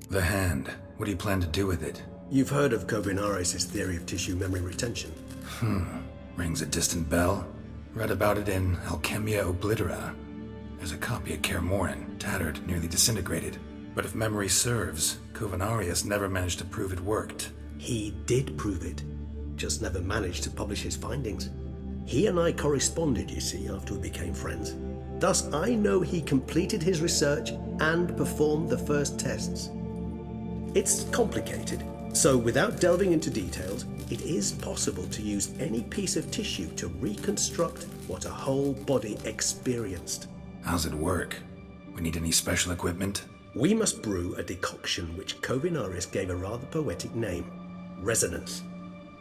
The hand. What do you plan to do with it? You've heard of Kovinaris' theory of tissue memory retention. Rings a distant bell. Read about it in Alchemia Oblitera. There's a copy at Kaer Morhen, tattered, nearly disintegrated. But if memory serves, Kovinaris never managed to prove it worked. He did prove it, just never managed to publish his findings. He and I corresponded, you see, after we became friends. Thus, I know he completed his research and performed the first tests. It's complicated, so without delving into details, it is possible to use any piece of tissue to reconstruct what a whole body experienced. How's it work? We need any special equipment? We must brew a decoction which Kovinaris gave a rather poetic name, resonance.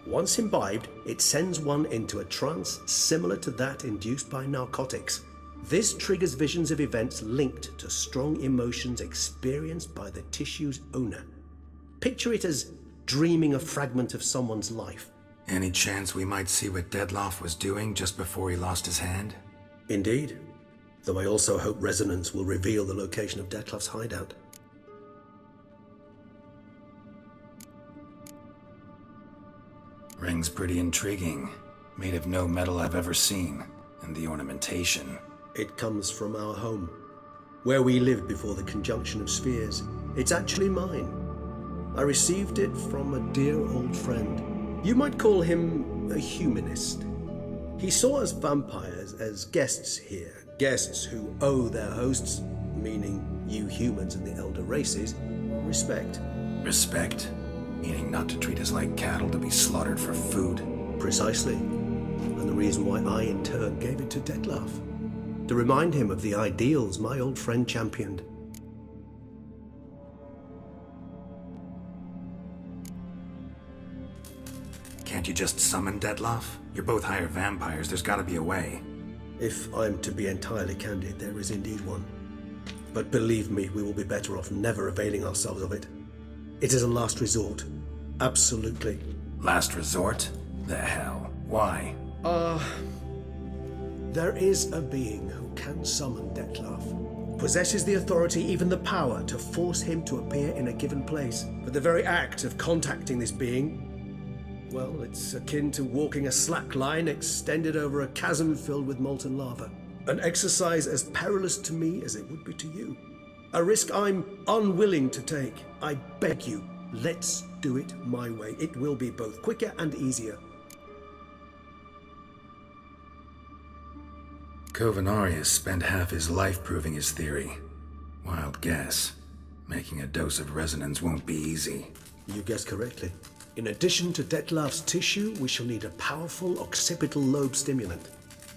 Once imbibed, it sends one into a trance similar to that induced by narcotics. This triggers visions of events linked to strong emotions experienced by the tissue's owner. Picture it as dreaming a fragment of someone's life. Any chance we might see what Dettlaff was doing just before he lost his hand? Indeed. Though I also hope resonance will reveal the location of Dettlaff's hideout. Ring's pretty intriguing. Made of no metal I've ever seen. And the ornamentation. It comes from our home, where we lived before the conjunction of spheres. It's actually mine. I received it from a dear old friend. You might call him a humanist. He saw us vampires as guests here, guests who owe their hosts, meaning you humans and the elder races, respect. Respect? Meaning not to treat us like cattle to be slaughtered for food? Precisely. And the reason why I in turn gave it to Dettlaff. To remind him of the ideals my old friend championed. Can't you just summon Dettlaff? You're both higher vampires, there's gotta be a way. If I'm to be entirely candid, there is indeed one. But believe me, we will be better off never availing ourselves of it. It is a last resort. Absolutely. Last resort? The hell? Why? There is a being who can summon Dettlaff. Possesses the authority, even the power, to force him to appear in a given place. But the very act of contacting this being, well, it's akin to walking a slack line extended over a chasm filled with molten lava. An exercise as perilous to me as it would be to you. A risk I'm unwilling to take. I beg you, let's do it my way. It will be both quicker and easier. Kovinaris spent half his life proving his theory. Wild guess. Making a dose of resonance won't be easy. You guessed correctly. In addition to Dettlaff's tissue, we shall need a powerful occipital lobe stimulant.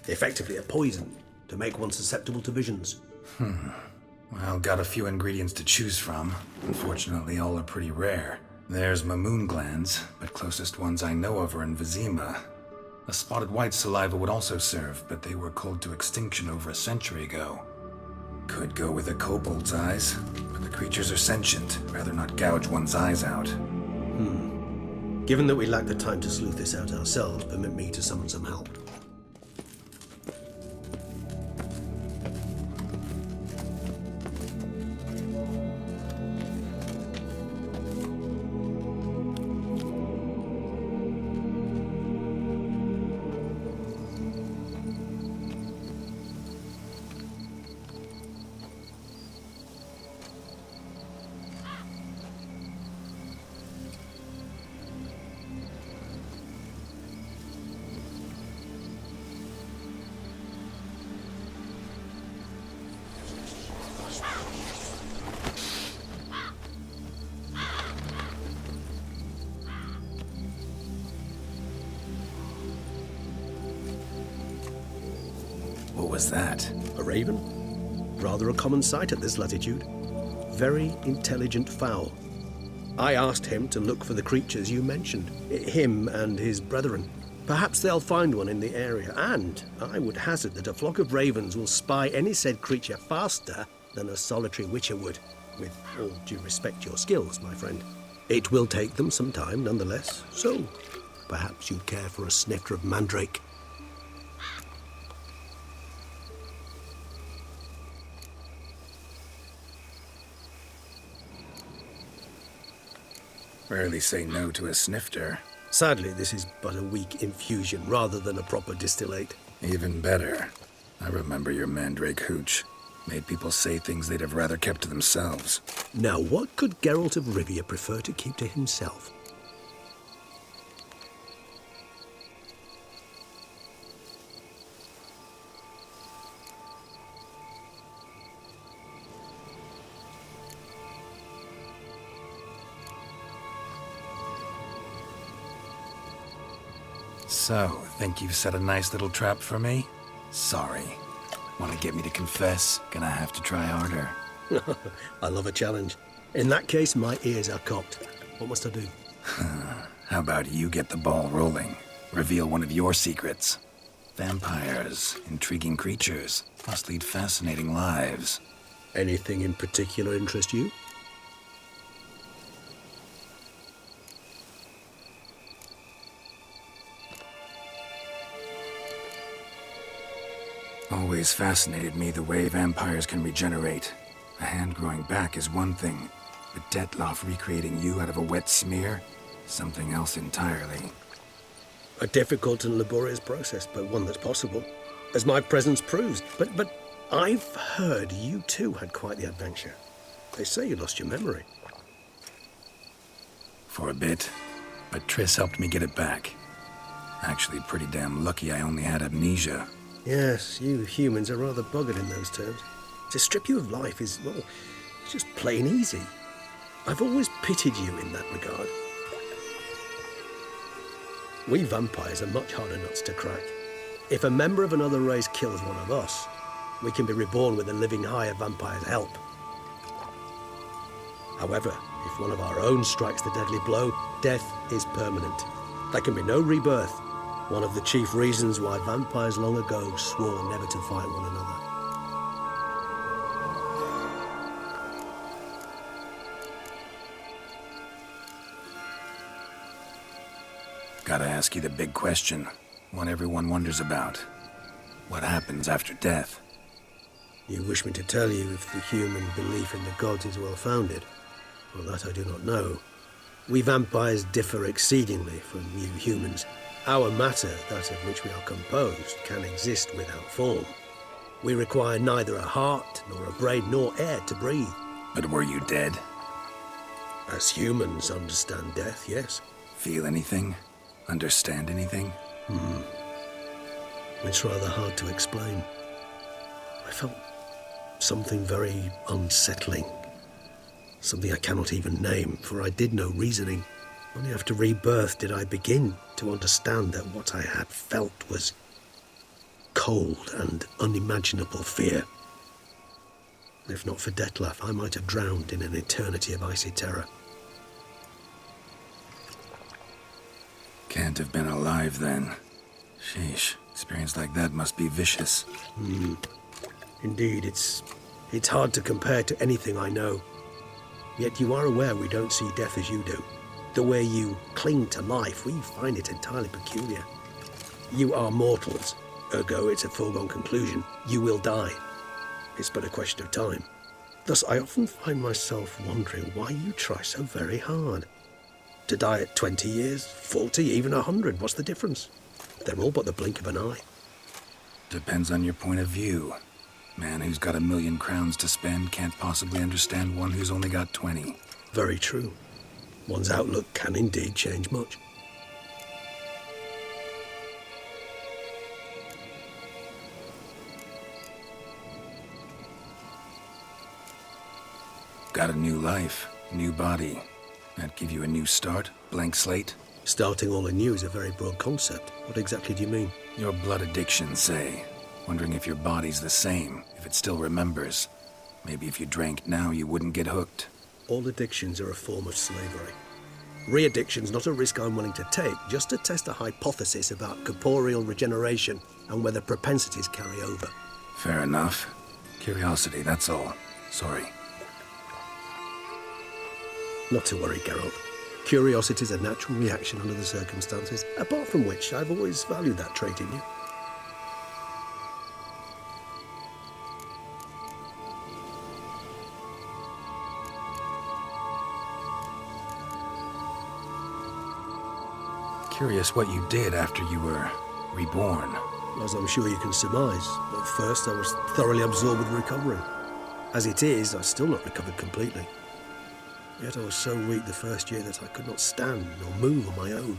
Effectively a poison, to make one susceptible to visions. Well, got a few ingredients to choose from. Unfortunately, all are pretty rare. There's Mamoon glands, but closest ones I know of are in Vizima. A spotted white saliva would also serve, but they were cold to extinction over a century ago. Could go with a kobold's eyes, but the creatures are sentient. Rather not gouge one's eyes out. Given that we lack the time to sleuth this out ourselves, permit me to summon some help. What was that? A raven? Rather a common sight at this latitude. Very intelligent fowl. I asked him to look for the creatures you mentioned, him and his brethren. Perhaps they'll find one in the area, and I would hazard that a flock of ravens will spy any said creature faster than a solitary witcher would, with all due respect to your skills, my friend. It will take them some time, nonetheless, so perhaps you'd care for a snifter of mandrake. Rarely say no to a snifter. Sadly, this is but a weak infusion rather than a proper distillate. Even better. I remember your mandrake hooch. Made people say things they'd have rather kept to themselves. Now, what could Geralt of Rivia prefer to keep to himself? So, think you've set a nice little trap for me? Sorry. Want to get me to confess? Gonna have to try harder. I love a challenge. In that case, my ears are cocked. What must I do? How about you get the ball rolling? Reveal one of your secrets. Vampires, intriguing creatures, must lead fascinating lives. Anything in particular interest you? Always fascinated me the way vampires can regenerate. A hand growing back is one thing, but Detloff recreating you out of a wet smear? Something else entirely. A difficult and laborious process, but one that's possible, as my presence proves. But I've heard you too had quite the adventure. They say you lost your memory. For a bit, but Triss helped me get it back. Actually, pretty damn lucky I only had amnesia. Yes, you humans are rather buggered in those terms. To strip you of life is, well, it's just plain easy. I've always pitied you in that regard. We vampires are much harder nuts to crack. If a member of another race kills one of us, we can be reborn with a living higher vampire's help. However, if one of our own strikes the deadly blow, death is permanent. There can be no rebirth. One of the chief reasons why vampires long ago swore never to fight one another. Gotta ask you the big question, one everyone wonders about. What happens after death? You wish me to tell you if the human belief in the gods is well founded? Well, that I do not know. We vampires differ exceedingly from you humans. Our matter, that of which we are composed, can exist without form. We require neither a heart, nor a brain, nor air to breathe. But were you dead? As humans understand death, yes. Feel anything? Understand anything? It's rather hard to explain. I felt something very unsettling. Something I cannot even name, for I did no reasoning. Only after rebirth did I begin to understand that what I had felt was cold and unimaginable fear. If not for Detlaff, I might have drowned in an eternity of icy terror. Can't have been alive then. Sheesh, experience like that must be vicious. Indeed, it's hard to compare to anything I know. Yet you are aware we don't see death as you do. The way you cling to life, we find it entirely peculiar. You are mortals, ergo it's a foregone conclusion. You will die. It's but a question of time. Thus, I often find myself wondering why you try so very hard. To die at 20 years, 40, even 100, what's the difference? They're all but the blink of an eye. Depends on your point of view. Man who's got 1,000,000 crowns to spend can't possibly understand one who's only got 20. Very true. One's outlook can indeed change much. Got a new life, new body. That give you a new start, blank slate? Starting all anew is a very broad concept. What exactly do you mean? Your blood addiction, say. Wondering if your body's the same, if it still remembers. Maybe if you drank now, you wouldn't get hooked. All addictions are a form of slavery. Re-addiction's not a risk I'm willing to take, just to test a hypothesis about corporeal regeneration and whether propensities carry over. Fair enough. Curiosity, that's all. Sorry. Not to worry, Geralt. Curiosity is a natural reaction under the circumstances, apart from which I've always valued that trait in you. curious what you did after you were reborn. As I'm sure you can surmise, at first I was thoroughly absorbed with recovering. As it is, I've still not recovered completely. Yet I was so weak the first year that I could not stand or move on my own.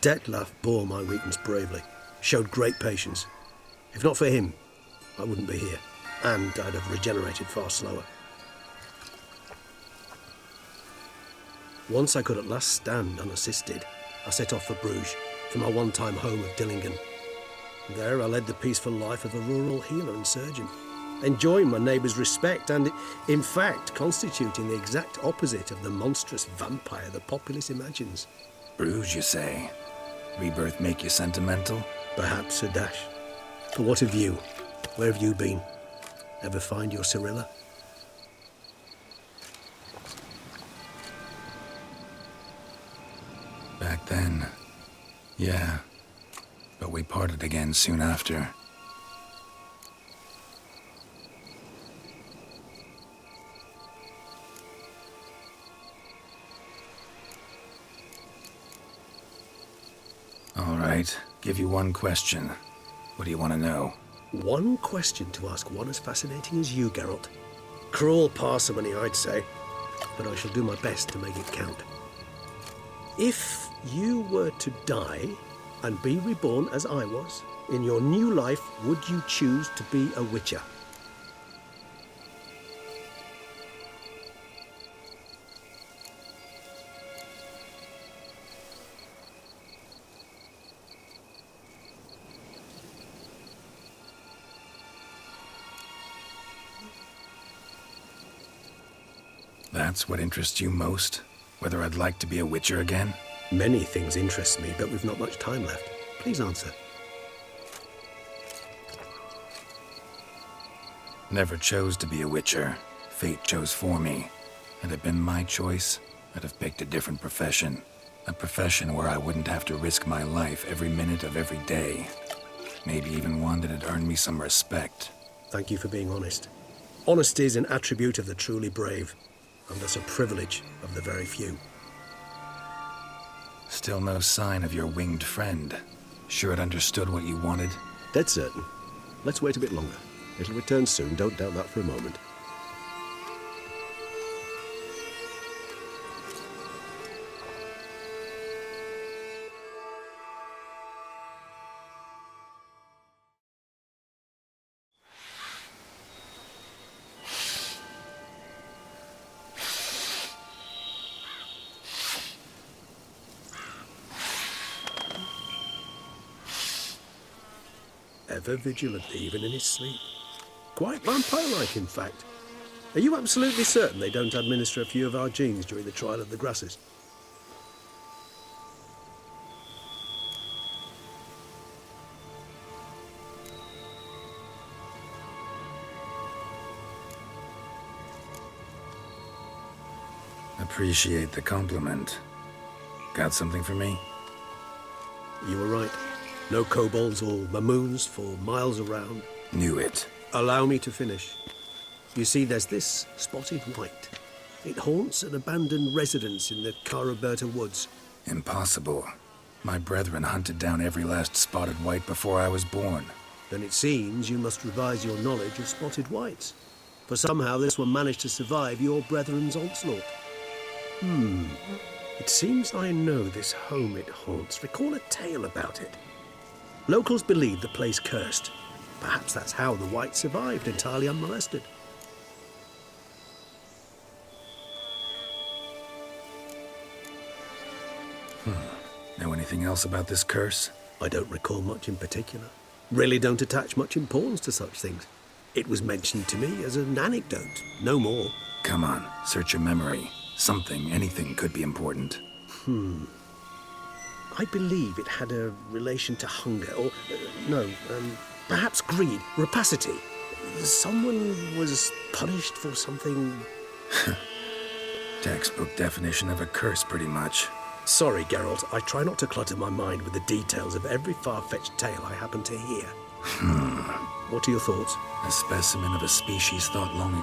Detlef bore my weakness bravely, showed great patience. If not for him, I wouldn't be here, and I'd have regenerated far slower. Once I could at last stand unassisted, I set off for Bruges, from my one-time home of Dillingen. There I led the peaceful life of a rural healer and surgeon, enjoying my neighbours' respect and, in fact, constituting the exact opposite of the monstrous vampire the populace imagines. Bruges, you say? Rebirth make you sentimental? Perhaps a dash. But what of you? Where have you been? Ever find your Cyrilla? Back then, yeah. But we parted again soon after. All right, give you one question. What do you want to know? One question to ask one as fascinating as you, Geralt. Cruel parsimony, I'd say, but I shall do my best to make it count. If you were to die and be reborn as I was, in your new life, would you choose to be a witcher? That's what interests you most? Whether I'd like to be a witcher again? Many things interest me, but we've not much time left. Please answer. Never chose to be a witcher. Fate chose for me. Had it been my choice, I'd have picked a different profession. A profession where I wouldn't have to risk my life every minute of every day. Maybe even one that'd earn me some respect. Thank you for being honest. Honesty is an attribute of the truly brave, and thus a privilege of the very few. Still no sign of your winged friend. Sure it understood what you wanted? Dead certain. Let's wait a bit longer. It'll return soon, don't doubt that for a moment. Ever vigilant, even in his sleep. Quite vampire-like, in fact. Are you absolutely certain they don't administer a few of our genes during the trial of the grasses? Appreciate the compliment. Got something for me? You were right. No kobolds or mamoons for miles around. Knew it. Allow me to finish. You see, there's this spotted white. It haunts an abandoned residence in the Caraberta woods. Impossible. My brethren hunted down every last spotted white before I was born. Then it seems you must revise your knowledge of spotted whites. For somehow this one managed to survive your brethren's onslaught. It seems I know this home it haunts. Recall a tale about it. Locals believe the place cursed. Perhaps that's how the white survived entirely unmolested. Know anything else about this curse? I don't recall much in particular. Really don't attach much importance to such things. It was mentioned to me as an anecdote, no more. Come on, search your memory. Something, anything could be important. I believe it had a relation to hunger, or, perhaps greed, rapacity. Someone was punished for something... Textbook definition of a curse, pretty much. Sorry, Geralt, I try not to clutter my mind with the details of every far-fetched tale I happen to hear. What are your thoughts? A specimen of a species thought long